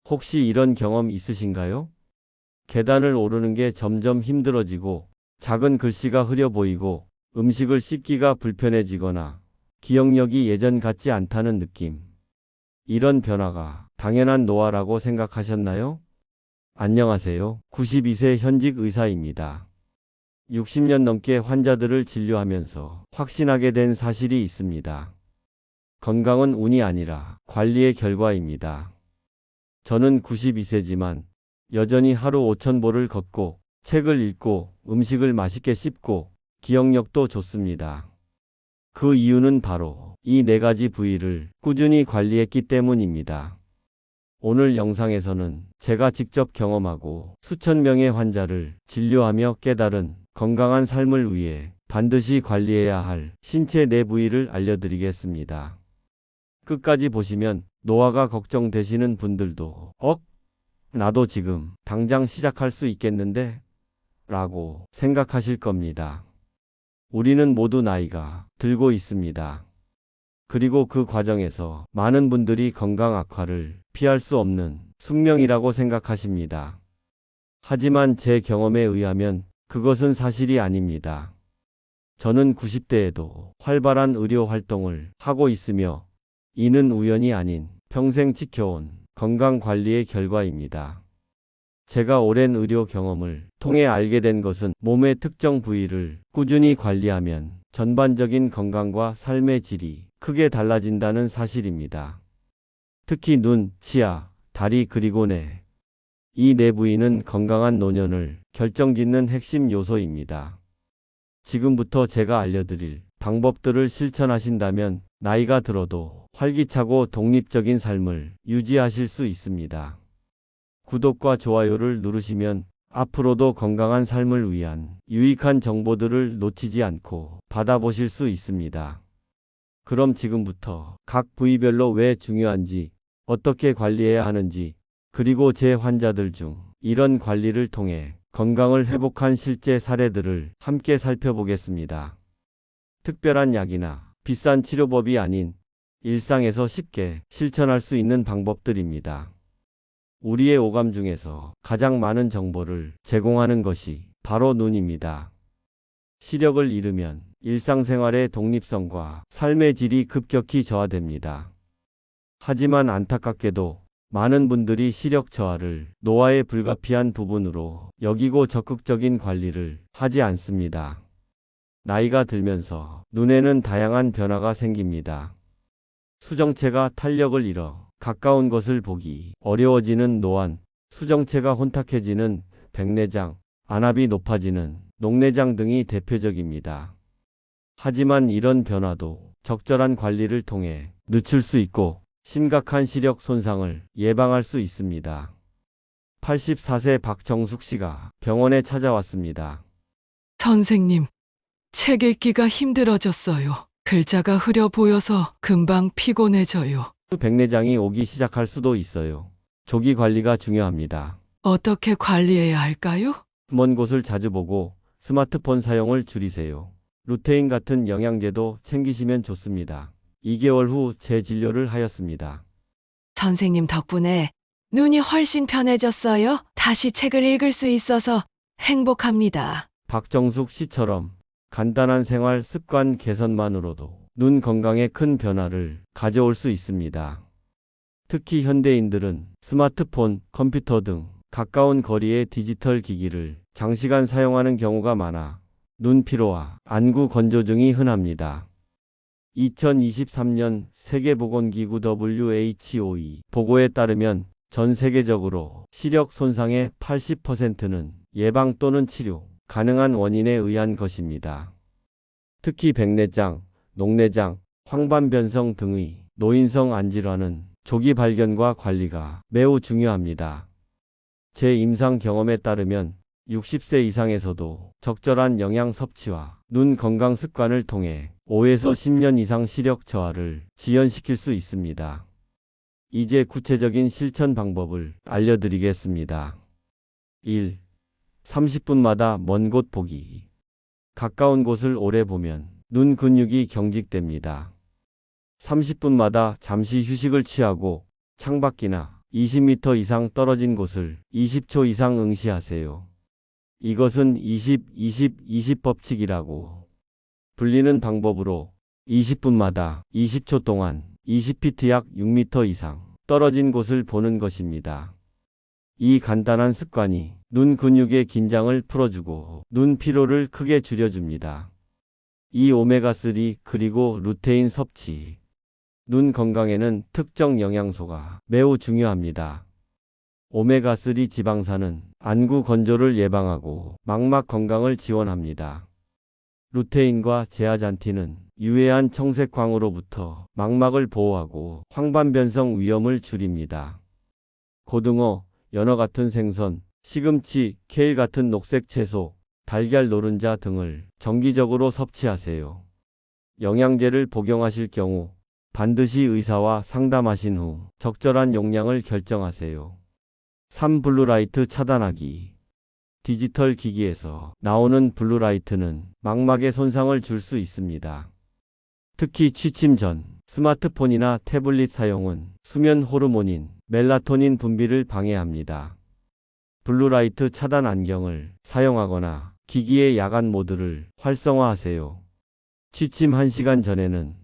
혹시 이런 경험 있으신가요? 계단을 오르는 게 점점 힘들어지고 작은 글씨가 흐려 보이고 음식을 씹기가 불편해지거나 기억력이 예전 같지 않다는 느낌. 이런 변화가 당연한 노화라고 생각하셨나요? 안녕하세요. 92세 현직 의사입니다. 60년 넘게 환자들을 진료하면서 확신하게 된 사실이 있습니다. 건강은 운이 아니라 관리의 결과입니다. 저는 92세지만 여전히 하루 5,000보를 걷고 책을 읽고 음식을 맛있게 씹고 기억력도 좋습니다. 그 이유는 바로 이 네 가지 부위를 꾸준히 관리했기 때문입니다. 오늘 영상에서는 제가 직접 경험하고 수천 명의 환자를 진료하며 깨달은 건강한 삶을 위해 반드시 관리해야 할 신체 네 부위를 알려드리겠습니다. 끝까지 보시면 노화가 걱정되시는 분들도 나도 지금 당장 시작할 수 있겠는데? 라고 생각하실 겁니다. 우리는 모두 나이가 들고 있습니다. 그리고 그 과정에서 많은 분들이 건강 악화를 피할 수 없는 숙명이라고 생각하십니다. 하지만 제 경험에 의하면 그것은 사실이 아닙니다. 저는 90대에도 활발한 의료 활동을 하고 있으며 이는 우연이 아닌 평생 지켜온 건강관리의 결과입니다. 제가 오랜 의료 경험을 통해 알게 된 것은 몸의 특정 부위를 꾸준히 관리하면 전반적인 건강과 삶의 질이 크게 달라진다는 사실입니다. 특히 눈, 치아, 다리 그리고 뇌. 이 네 부위는 건강한 노년을 결정짓는 핵심 요소입니다. 지금부터 제가 알려드릴 방법들을 실천하신다면 나이가 들어도 활기차고 독립적인 삶을 유지하실 수 있습니다. 구독과 좋아요를 누르시면 앞으로도 건강한 삶을 위한 유익한 정보들을 놓치지 않고 받아보실 수 있습니다. 그럼 지금부터 각 부위별로 왜 중요한지, 어떻게 관리해야 하는지, 그리고 제 환자들 중 이런 관리를 통해 건강을 회복한 실제 사례들을 함께 살펴보겠습니다. 특별한 약이나 비싼 치료법이 아닌 일상에서 쉽게 실천할 수 있는 방법들입니다. 우리의 오감 중에서 가장 많은 정보를 제공하는 것이 바로 눈입니다. 시력을 잃으면 일상생활의 독립성과 삶의 질이 급격히 저하됩니다. 하지만 안타깝게도 많은 분들이 시력 저하를 노화의 불가피한 부분으로 여기고 적극적인 관리를 하지 않습니다. 나이가 들면서 눈에는 다양한 변화가 생깁니다. 수정체가 탄력을 잃어 가까운 것을 보기 어려워지는 노안, 수정체가 혼탁해지는 백내장, 안압이 높아지는 녹내장 등이 대표적입니다. 하지만 이런 변화도 적절한 관리를 통해 늦출 수 있고 심각한 시력 손상을 예방할 수 있습니다. 84세 박정숙 씨가 병원에 찾아왔습니다. 선생님, 책 읽기가 힘들어졌어요. 글자가 흐려 보여서 금방 피곤해져요. 백내장이 오기 시작할 수도 있어요. 조기 관리가 중요합니다. 어떻게 관리해야 할까요? 먼 곳을 자주 보고 스마트폰 사용을 줄이세요. 루테인 같은 영양제도 챙기시면 좋습니다. 2개월 후 재진료를 하였습니다. 선생님 덕분에 눈이 훨씬 편해졌어요. 다시 책을 읽을 수 있어서 행복합니다. 박정숙 씨처럼 간단한 생활 습관 개선만으로도 눈 건강에 큰 변화를 가져올 수 있습니다. 특히 현대인들은 스마트폰, 컴퓨터 등 가까운 거리의 디지털 기기를 장시간 사용하는 경우가 많아 눈 피로와 안구 건조증이 흔합니다. 2023년 세계보건기구 WHO 보고에 따르면 전 세계적으로 시력 손상의 80%는 예방 또는 치료 가능한 원인에 의한 것입니다. 특히 백내장, 녹내장, 황반변성 등의 노인성 안질환은 조기 발견과 관리가 매우 중요합니다. 제 임상 경험에 따르면 60세 이상에서도 적절한 영양 섭취와 눈 건강 습관을 통해 5에서 10년 이상 시력 저하를 지연시킬 수 있습니다. 이제 구체적인 실천 방법을 알려드리겠습니다. 1. 30분마다 먼 곳 보기. 가까운 곳을 오래 보면 눈 근육이 경직됩니다. 30분마다 잠시 휴식을 취하고 창밖이나 20m 이상 떨어진 곳을 20초 이상 응시하세요. 이것은 20 법칙이라고 불리는 방법으로 20분마다 20초 동안 20피트 약 6m 이상 떨어진 곳을 보는 것입니다. 이 간단한 습관이 눈 근육의 긴장을 풀어주고 눈 피로를 크게 줄여줍니다. 이 오메가3 그리고 루테인 섭취. 눈 건강에는 특정 영양소가 매우 중요합니다. 오메가3 지방산은 안구 건조를 예방하고 망막 건강을 지원합니다. 루테인과 제아잔틴은 유해한 청색광으로부터 망막을 보호하고 황반변성 위험을 줄입니다. 고등어, 연어 같은 생선, 시금치, 케일 같은 녹색 채소, 달걀 노른자 등을 정기적으로 섭취하세요. 영양제를 복용하실 경우 반드시 의사와 상담하신 후 적절한 용량을 결정하세요. 3. 블루라이트 차단하기. 디지털 기기에서 나오는 블루라이트는 망막에 손상을 줄 수 있습니다. 특히 취침 전 스마트폰이나 태블릿 사용은 수면 호르몬인 멜라토닌 분비를 방해합니다. 블루라이트 차단 안경을 사용하거나 기기의 야간 모드를 활성화하세요. 취침 1시간 전에는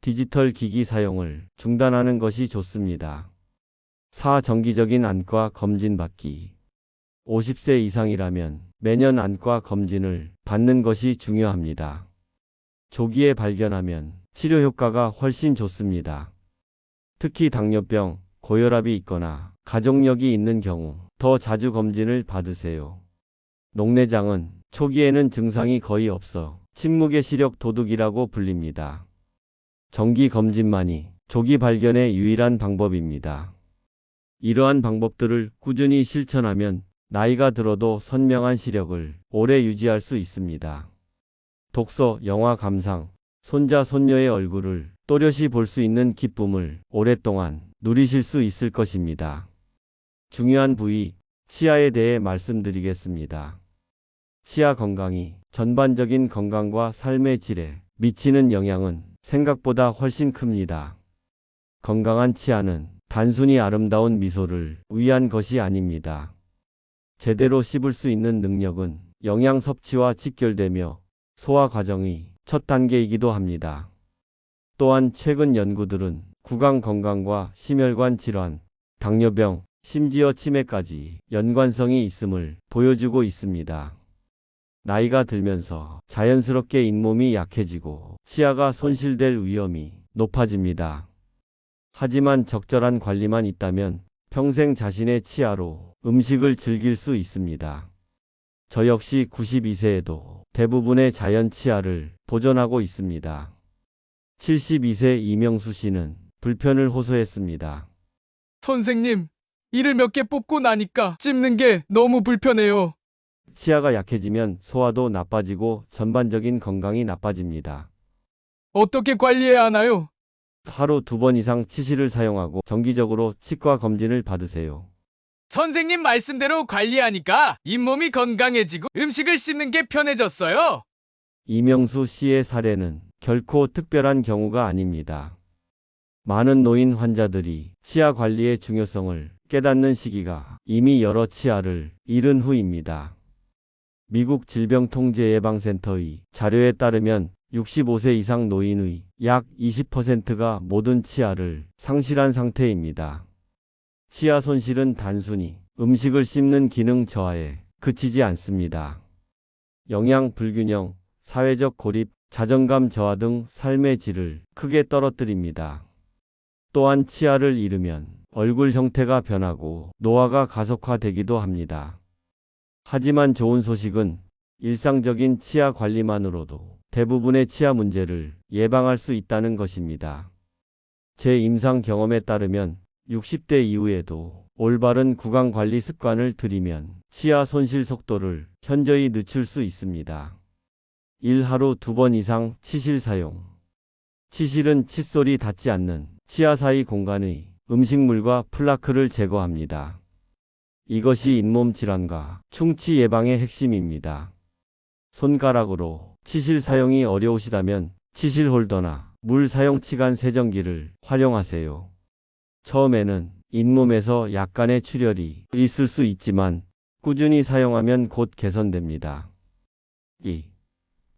디지털 기기 사용을 중단하는 것이 좋습니다. 4. 정기적인 안과 검진 받기. 50세 이상이라면 매년 안과 검진을 받는 것이 중요합니다. 조기에 발견하면 치료 효과가 훨씬 좋습니다. 특히 당뇨병, 고혈압이 있거나 가족력이 있는 경우 더 자주 검진을 받으세요. 녹내장은 초기에는 증상이 거의 없어 침묵의 시력 도둑이라고 불립니다. 정기 검진만이 조기 발견의 유일한 방법입니다. 이러한 방법들을 꾸준히 실천하면 나이가 들어도 선명한 시력을 오래 유지할 수 있습니다. 독서, 영화 감상, 손자, 손녀의 얼굴을 또렷이 볼 수 있는 기쁨을 오랫동안 누리실 수 있을 것입니다. 중요한 부위, 치아에 대해 말씀드리겠습니다. 치아 건강이 전반적인 건강과 삶의 질에 미치는 영향은 생각보다 훨씬 큽니다. 건강한 치아는 단순히 아름다운 미소를 위한 것이 아닙니다. 제대로 씹을 수 있는 능력은 영양 섭취와 직결되며 소화 과정의 첫 단계이기도 합니다. 또한 최근 연구들은 구강 건강과 심혈관 질환, 당뇨병, 심지어 치매까지 연관성이 있음을 보여주고 있습니다. 나이가 들면서 자연스럽게 잇몸이 약해지고 치아가 손실될 위험이 높아집니다. 하지만 적절한 관리만 있다면 평생 자신의 치아로 음식을 즐길 수 있습니다. 저 역시 92세에도 대부분의 자연 치아를 보존하고 있습니다. 72세 이명수 씨는 불편을 호소했습니다. 선생님, 이를 몇 개 뽑고 나니까 씹는 게 너무 불편해요. 치아가 약해지면 소화도 나빠지고 전반적인 건강이 나빠집니다. 어떻게 관리해야 하나요? 하루 2번 이상 치실을 사용하고 정기적으로 치과 검진을 받으세요. 선생님 말씀대로 관리하니까 잇몸이 건강해지고 음식을 씹는 게 편해졌어요. 이명수 씨의 사례는 결코 특별한 경우가 아닙니다. 많은 노인 환자들이 치아 관리의 중요성을 깨닫는 시기가 이미 여러 치아를 잃은 후입니다. 미국 질병통제예방센터의 자료에 따르면 65세 이상 노인의 약 20%가 모든 치아를 상실한 상태입니다. 치아 손실은 단순히 음식을 씹는 기능 저하에 그치지 않습니다. 영양 불균형, 사회적 고립, 자존감 저하 등 삶의 질을 크게 떨어뜨립니다. 또한 치아를 잃으면 얼굴 형태가 변하고 노화가 가속화되기도 합니다. 하지만 좋은 소식은 일상적인 치아 관리만으로도 대부분의 치아 문제를 예방할 수 있다는 것입니다. 제 임상 경험에 따르면 60대 이후에도 올바른 구강 관리 습관을 들이면 치아 손실 속도를 현저히 늦출 수 있습니다. 1. 하루 2번 이상 치실 사용. 치실은 칫솔이 닿지 않는 치아 사이 공간의 음식물과 플라크를 제거합니다. 이것이 잇몸 질환과 충치 예방의 핵심입니다. 손가락으로 치실 사용이 어려우시다면 치실 홀더나 물 사용 치간 세정기를 활용하세요. 처음에는 잇몸에서 약간의 출혈이 있을 수 있지만 꾸준히 사용하면 곧 개선됩니다. 2.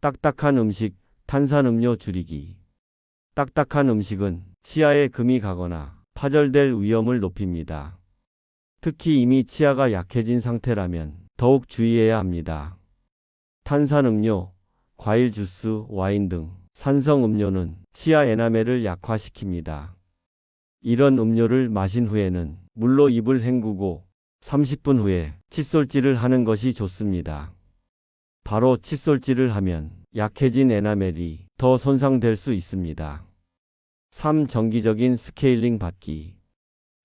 딱딱한 음식, 탄산음료 줄이기. 딱딱한 음식은 치아에 금이 가거나 파절될 위험을 높입니다. 특히 이미 치아가 약해진 상태라면 더욱 주의해야 합니다. 탄산음료, 과일 주스, 와인 등 산성 음료는 치아 에나멜을 약화시킵니다. 이런 음료를 마신 후에는 물로 입을 헹구고 30분 후에 칫솔질을 하는 것이 좋습니다. 바로 칫솔질을 하면 약해진 에나멜이 더 손상될 수 있습니다. 3. 정기적인 스케일링 받기.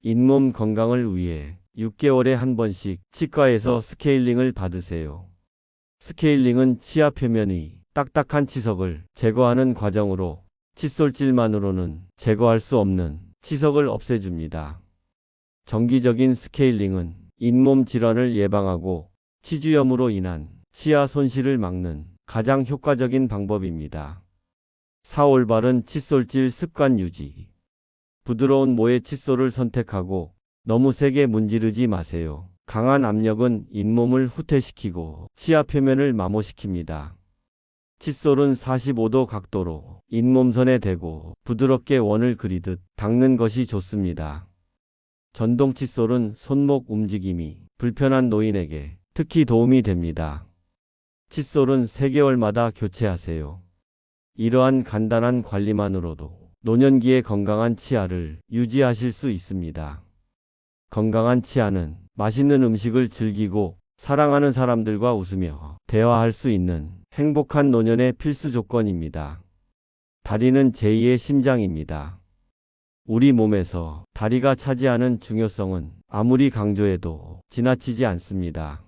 잇몸 건강을 위해 6개월에 한 번씩 치과에서 스케일링을 받으세요. 스케일링은 치아 표면의 딱딱한 치석을 제거하는 과정으로 칫솔질만으로는 제거할 수 없는 치석을 없애줍니다. 정기적인 스케일링은 잇몸 질환을 예방하고 치주염으로 인한 치아 손실을 막는 가장 효과적인 방법입니다. 4. 올바른 칫솔질 습관 유지. 부드러운 모의 칫솔을 선택하고 너무 세게 문지르지 마세요. 강한 압력은 잇몸을 후퇴시키고 치아 표면을 마모시킵니다. 칫솔은 45도 각도로 잇몸선에 대고 부드럽게 원을 그리듯 닦는 것이 좋습니다. 전동 칫솔은 손목 움직임이 불편한 노인에게 특히 도움이 됩니다. 칫솔은 3개월마다 교체하세요. 이러한 간단한 관리만으로도 노년기에 건강한 치아를 유지하실 수 있습니다. 건강한 치아는 맛있는 음식을 즐기고 사랑하는 사람들과 웃으며 대화할 수 있는 행복한 노년의 필수 조건입니다. 다리는 제2의 심장입니다. 우리 몸에서 다리가 차지하는 중요성은 아무리 강조해도 지나치지 않습니다.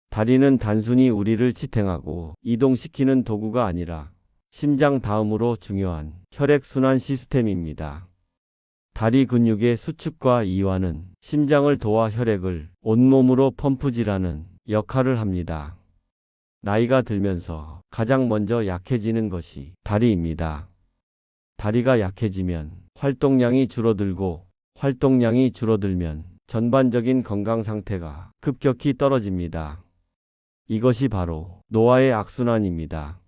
다리는 단순히 우리를 지탱하고 이동시키는 도구가 아니라 심장 다음으로 중요한 혈액순환 시스템입니다. 다리 근육의 수축과 이완은 심장을 도와 혈액을 온몸으로 펌프질하는 역할을 합니다. 나이가 들면서 가장 먼저 약해지는 것이 다리입니다. 다리가 약해지면 활동량이 줄어들고 활동량이 줄어들면 전반적인 건강 상태가 급격히 떨어집니다. 이것이 바로 노화의 악순환입니다.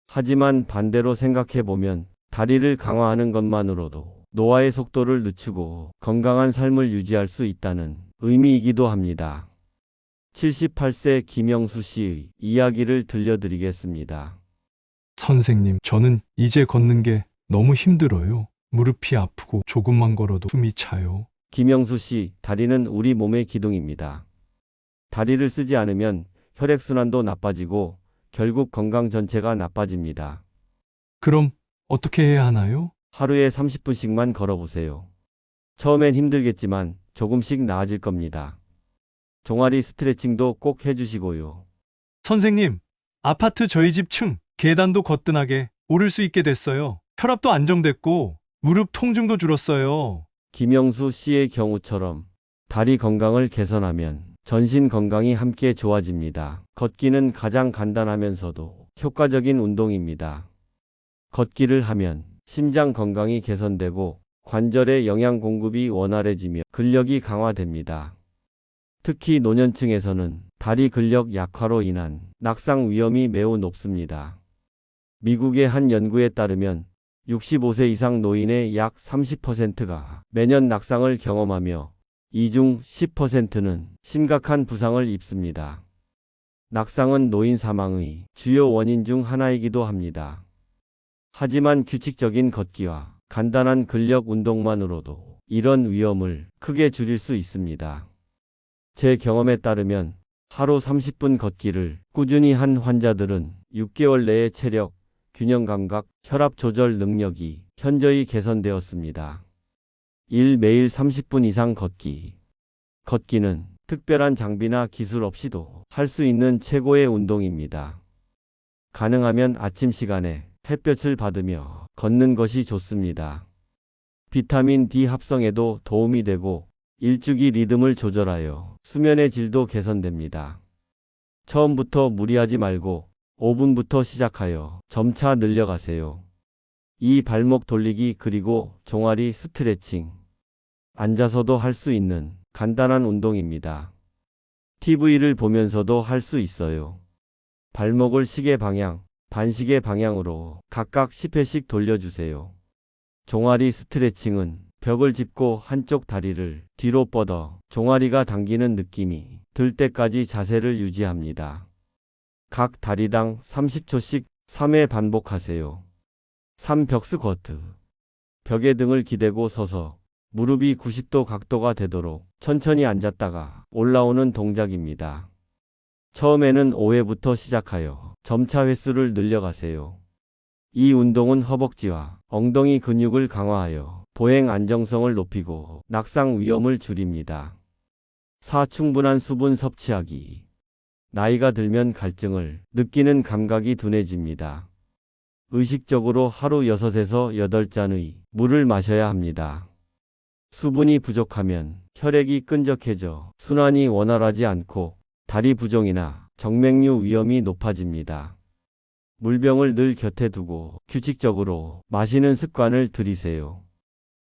하지만 반대로 생각해보면 다리를 강화하는 것만으로도 노화의 속도를 늦추고 건강한 삶을 유지할 수 있다는 의미이기도 합니다. 78세 김영수 씨의 이야기를 들려드리겠습니다. 선생님, 저는 이제 걷는 게 너무 힘들어요. 무릎이 아프고 조금만 걸어도 숨이 차요. 김영수 씨, 다리는 우리 몸의 기둥입니다. 다리를 쓰지 않으면 혈액순환도 나빠지고 결국 건강 전체가 나빠집니다. 그럼 어떻게 해야 하나요? 하루에 30분씩만 걸어보세요. 처음엔 힘들겠지만 조금씩 나아질 겁니다. 종아리 스트레칭도 꼭 해주시고요. 선생님, 아파트 저희 집 층 계단도 거뜬하게 오를 수 있게 됐어요. 혈압도 안정됐고 무릎 통증도 줄었어요. 김영수 씨의 경우처럼 다리 건강을 개선하면 전신 건강이 함께 좋아집니다. 걷기는 가장 간단하면서도 효과적인 운동입니다. 걷기를 하면 심장 건강이 개선되고 관절의 영양 공급이 원활해지며 근력이 강화됩니다. 특히 노년층에서는 다리 근력 약화로 인한 낙상 위험이 매우 높습니다. 미국의 한 연구에 따르면 65세 이상 노인의 약 30%가 매년 낙상을 경험하며 이 중 10%는 심각한 부상을 입습니다. 낙상은 노인 사망의 주요 원인 중 하나이기도 합니다. 하지만 규칙적인 걷기와 간단한 근력 운동만으로도 이런 위험을 크게 줄일 수 있습니다. 제 경험에 따르면 하루 30분 걷기를 꾸준히 한 환자들은 6개월 내에 체력, 균형 감각, 혈압 조절 능력이 현저히 개선되었습니다. 1. 매일 30분 이상 걷기. 걷기는 특별한 장비나 기술 없이도 할 수 있는 최고의 운동입니다. 가능하면 아침 시간에 햇볕을 받으며 걷는 것이 좋습니다. 비타민 D 합성에도 도움이 되고 일주기 리듬을 조절하여 수면의 질도 개선됩니다. 처음부터 무리하지 말고 5분부터 시작하여 점차 늘려가세요. 이 발목 돌리기 그리고 종아리 스트레칭. 앉아서도 할 수 있는 간단한 운동입니다. TV를 보면서도 할 수 있어요. 발목을 시계 방향, 반시계 방향으로 각각 10회씩 돌려주세요. 종아리 스트레칭은 벽을 짚고 한쪽 다리를 뒤로 뻗어 종아리가 당기는 느낌이 들 때까지 자세를 유지합니다. 각 다리당 30초씩 3회 반복하세요. 3벽 스쿼트. 벽에 등을 기대고 서서 무릎이 90도 각도가 되도록 천천히 앉았다가 올라오는 동작입니다. 처음에는 5회부터 시작하여 점차 횟수를 늘려가세요. 이 운동은 허벅지와 엉덩이 근육을 강화하여 보행 안정성을 높이고 낙상 위험을 줄입니다. 4. 충분한 수분 섭취하기. 나이가 들면 갈증을 느끼는 감각이 둔해집니다. 의식적으로 하루 6에서 8잔의 물을 마셔야 합니다. 수분이 부족하면 혈액이 끈적해져 순환이 원활하지 않고 다리 부종이나 정맥류 위험이 높아집니다. 물병을 늘 곁에 두고 규칙적으로 마시는 습관을 들이세요.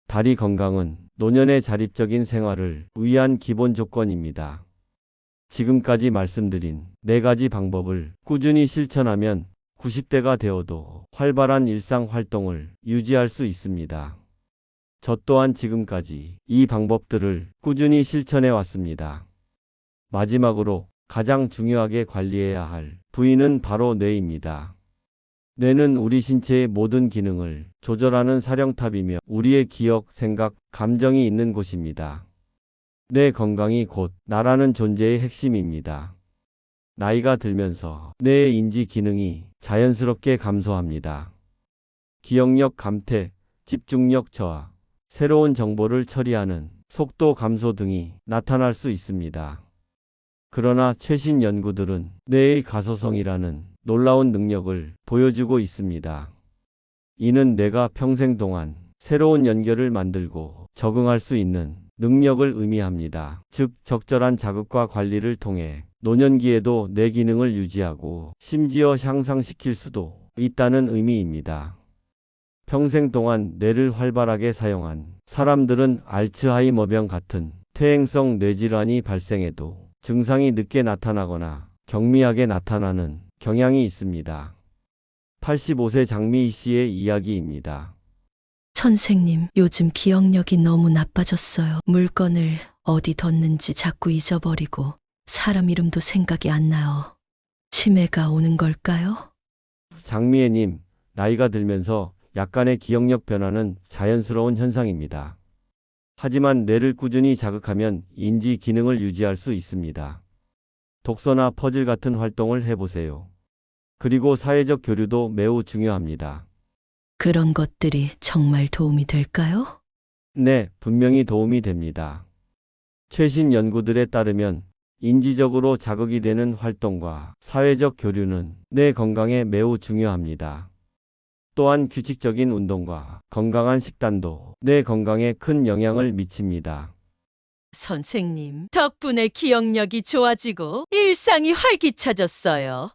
다리 건강은 노년의 자립적인 생활을 위한 기본 조건입니다. 지금까지 말씀드린 4가지 방법을 꾸준히 실천하면 90대가 되어도 활발한 일상 활동을 유지할 수 있습니다. 저 또한 지금까지 이 방법들을 꾸준히 실천해 왔습니다. 마지막으로 가장 중요하게 관리해야 할 부위는 바로 뇌입니다. 뇌는 우리 신체의 모든 기능을 조절하는 사령탑이며 우리의 기억, 생각, 감정이 있는 곳입니다. 뇌 건강이 곧 나라는 존재의 핵심입니다. 나이가 들면서 뇌의 인지 기능이 자연스럽게 감소합니다. 기억력 감퇴, 집중력 저하, 새로운 정보를 처리하는 속도 감소 등이 나타날 수 있습니다. 그러나 최신 연구들은 뇌의 가소성이라는 놀라운 능력을 보여주고 있습니다. 이는 뇌가 평생 동안 새로운 연결을 만들고 적응할 수 있는 능력을 의미합니다. 즉, 적절한 자극과 관리를 통해 노년기에도 뇌 기능을 유지하고 심지어 향상시킬 수도 있다는 의미입니다. 평생 동안 뇌를 활발하게 사용한 사람들은 알츠하이머병 같은 퇴행성 뇌질환이 발생해도 증상이 늦게 나타나거나 경미하게 나타나는 경향이 있습니다. 85세 장미희 씨의 이야기입니다. 선생님, 요즘 기억력이 너무 나빠졌어요. 물건을 어디 뒀는지 자꾸 잊어버리고 사람 이름도 생각이 안 나요. 치매가 오는 걸까요? 장미애님, 나이가 들면서 약간의 기억력 변화는 자연스러운 현상입니다. 하지만 뇌를 꾸준히 자극하면 인지 기능을 유지할 수 있습니다. 독서나 퍼즐 같은 활동을 해보세요. 그리고 사회적 교류도 매우 중요합니다. 그런 것들이 정말 도움이 될까요? 네, 분명히 도움이 됩니다. 최신 연구들에 따르면 인지적으로 자극이 되는 활동과 사회적 교류는 뇌 건강에 매우 중요합니다. 또한 규칙적인 운동과 건강한 식단도 뇌 건강에 큰 영향을 미칩니다. 선생님, 덕분에 기억력이 좋아지고 일상이 활기차졌어요.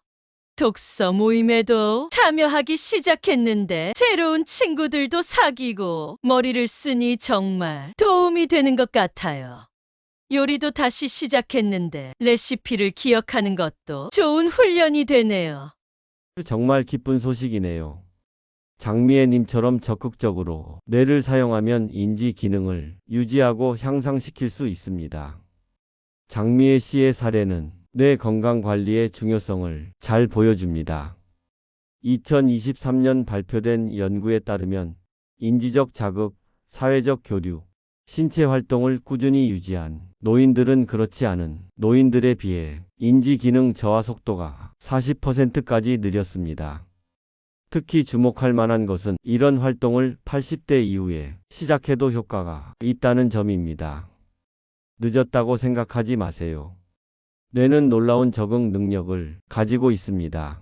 독서 모임에도 참여하기 시작했는데 새로운 친구들도 사귀고 머리를 쓰니 정말 도움이 되는 것 같아요. 요리도 다시 시작했는데 레시피를 기억하는 것도 좋은 훈련이 되네요. 정말 기쁜 소식이네요. 장미애님처럼 적극적으로 뇌를 사용하면 인지 기능을 유지하고 향상시킬 수 있습니다. 장미애 씨의 사례는 뇌 건강 관리의 중요성을 잘 보여줍니다. 2023년 발표된 연구에 따르면 인지적 자극, 사회적 교류, 신체 활동을 꾸준히 유지한 노인들은 그렇지 않은 노인들에 비해 인지 기능 저하 속도가 40%까지 느렸습니다. 특히 주목할 만한 것은 이런 활동을 80대 이후에 시작해도 효과가 있다는 점입니다. 늦었다고 생각하지 마세요. 뇌는 놀라운 적응 능력을 가지고 있습니다.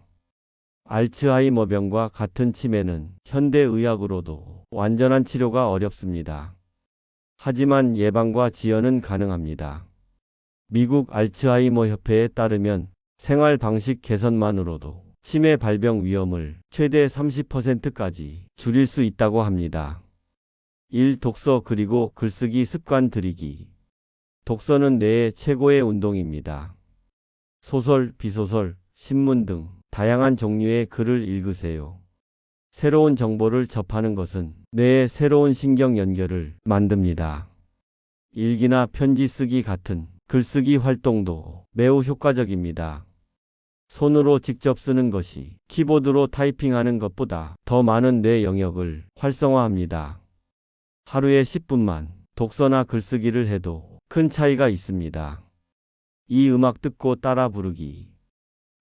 알츠하이머병과 같은 치매는 현대의학으로도 완전한 치료가 어렵습니다. 하지만 예방과 지연은 가능합니다. 미국 알츠하이머 협회에 따르면 생활 방식 개선만으로도 치매 발병 위험을 최대 30%까지 줄일 수 있다고 합니다. 1. 독서 그리고 글쓰기 습관 들이기. 독서는 뇌의 최고의 운동입니다. 소설, 비소설, 신문 등 다양한 종류의 글을 읽으세요. 새로운 정보를 접하는 것은 뇌의 새로운 신경 연결을 만듭니다. 일기나 편지 쓰기 같은 글쓰기 활동도 매우 효과적입니다. 손으로 직접 쓰는 것이 키보드로 타이핑하는 것보다 더 많은 뇌 영역을 활성화합니다. 하루에 10분만 독서나 글쓰기를 해도 큰 차이가 있습니다. 이 음악 듣고 따라 부르기.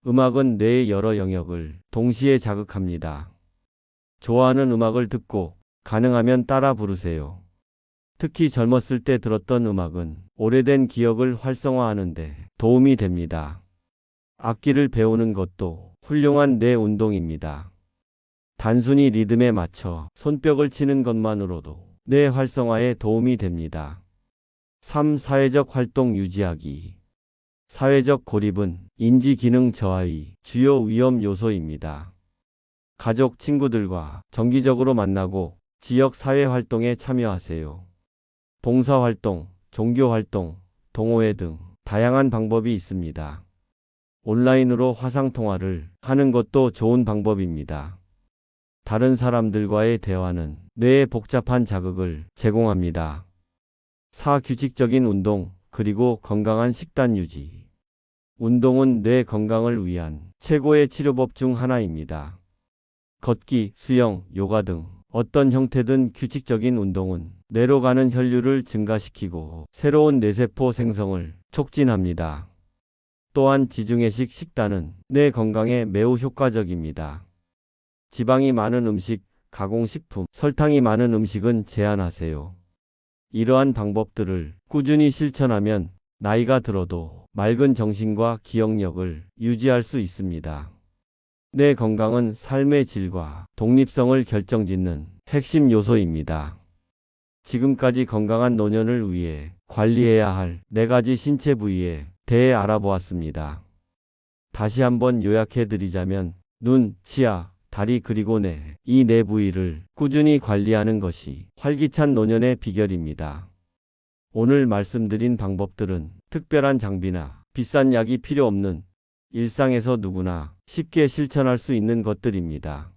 음악은 뇌의 여러 영역을 동시에 자극합니다. 좋아하는 음악을 듣고 가능하면 따라 부르세요. 특히 젊었을 때 들었던 음악은 오래된 기억을 활성화하는 데 도움이 됩니다. 악기를 배우는 것도 훌륭한 뇌 운동입니다. 단순히 리듬에 맞춰 손뼉을 치는 것만으로도 뇌 활성화에 도움이 됩니다. 3. 사회적 활동 유지하기. 사회적 고립은 인지 기능 저하의 주요 위험 요소입니다. 가족, 친구들과 정기적으로 만나고 지역 사회 활동에 참여하세요. 봉사활동, 종교활동, 동호회 등 다양한 방법이 있습니다. 온라인으로 화상통화를 하는 것도 좋은 방법입니다. 다른 사람들과의 대화는 뇌에 복잡한 자극을 제공합니다. 4. 규칙적인 운동, 그리고 건강한 식단 유지. 운동은 뇌 건강을 위한 최고의 치료법 중 하나입니다. 걷기, 수영, 요가 등 어떤 형태든 규칙적인 운동은 뇌로 가는 혈류를 증가시키고 새로운 뇌세포 생성을 촉진합니다. 또한 지중해식 식단은 뇌 건강에 매우 효과적입니다. 지방이 많은 음식, 가공식품, 설탕이 많은 음식은 제한하세요. 이러한 방법들을 꾸준히 실천하면 나이가 들어도 맑은 정신과 기억력을 유지할 수 있습니다. 뇌 건강은 삶의 질과 독립성을 결정짓는 핵심 요소입니다. 지금까지 건강한 노년을 위해 관리해야 할 4가지 신체 부위에 대해 알아보았습니다. 다시 한번 요약해 드리자면 눈, 치아, 다리 그리고 뇌, 이 4부위를 꾸준히 관리하는 것이 활기찬 노년의 비결입니다. 오늘 말씀드린 방법들은 특별한 장비나 비싼 약이 필요 없는 일상에서 누구나 쉽게 실천할 수 있는 것들입니다.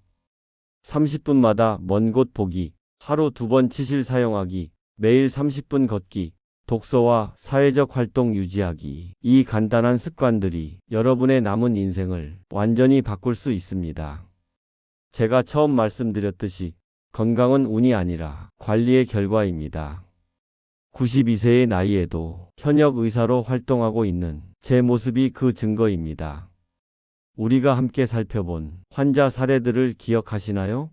30분마다 먼 곳 보기, 하루 2번 치실 사용하기, 매일 30분 걷기, 독서와 사회적 활동 유지하기. 이 간단한 습관들이 여러분의 남은 인생을 완전히 바꿀 수 있습니다. 제가 처음 말씀드렸듯이 건강은 운이 아니라 관리의 결과입니다. 92세의 나이에도 현역 의사로 활동하고 있는 제 모습이 그 증거입니다. 우리가 함께 살펴본 환자 사례들을 기억하시나요?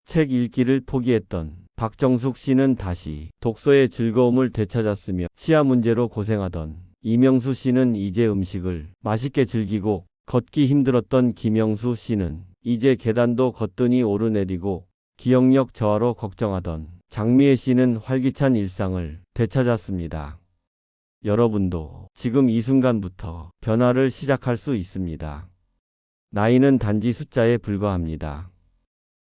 책 읽기를 포기했던 박정숙 씨는 다시 독서의 즐거움을 되찾았으며 치아 문제로 고생하던 이명수 씨는 이제 음식을 맛있게 즐기고 걷기 힘들었던 김영수 씨는 이제 계단도 거뜬히 오르내리고 기억력 저하로 걱정하던 장미애 씨는 활기찬 일상을 되찾았습니다. 여러분도 지금 이 순간부터 변화를 시작할 수 있습니다. 나이는 단지 숫자에 불과합니다.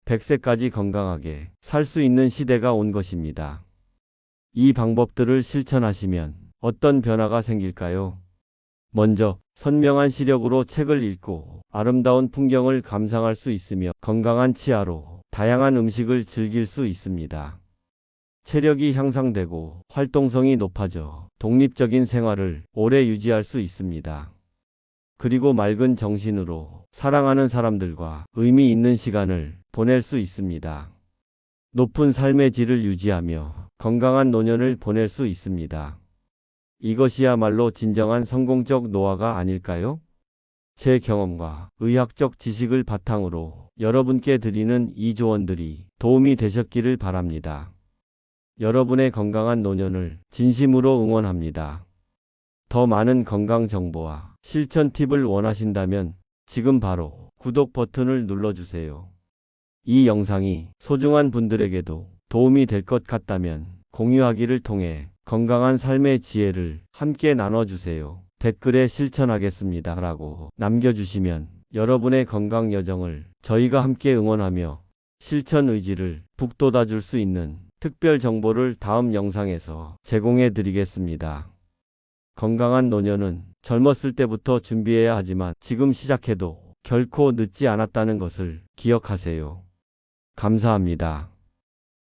100세까지 건강하게 살 수 있는 시대가 온 것입니다. 이 방법들을 실천하시면 어떤 변화가 생길까요? 먼저 선명한 시력으로 책을 읽고 아름다운 풍경을 감상할 수 있으며 건강한 치아로 다양한 음식을 즐길 수 있습니다. 체력이 향상되고 활동성이 높아져 독립적인 생활을 오래 유지할 수 있습니다. 그리고 맑은 정신으로 사랑하는 사람들과 의미 있는 시간을 보낼 수 있습니다. 높은 삶의 질을 유지하며 건강한 노년을 보낼 수 있습니다. 이것이야말로 진정한 성공적 노화가 아닐까요? 제 경험과 의학적 지식을 바탕으로 여러분께 드리는 이 조언들이 도움이 되셨기를 바랍니다. 여러분의 건강한 노년을 진심으로 응원합니다. 더 많은 건강 정보와 실천 팁을 원하신다면 지금 바로 구독 버튼을 눌러주세요. 이 영상이 소중한 분들에게도 도움이 될 것 같다면 공유하기를 통해 건강한 삶의 지혜를 함께 나눠주세요. 댓글에 실천하겠습니다 라고 남겨주시면 여러분의 건강 여정을 저희가 함께 응원하며 실천 의지를 북돋아 줄 수 있는 특별 정보를 다음 영상에서 제공해 드리겠습니다. 건강한 노년은 젊었을 때부터 준비해야 하지만 지금 시작해도 결코 늦지 않았다는 것을 기억하세요. 감사합니다.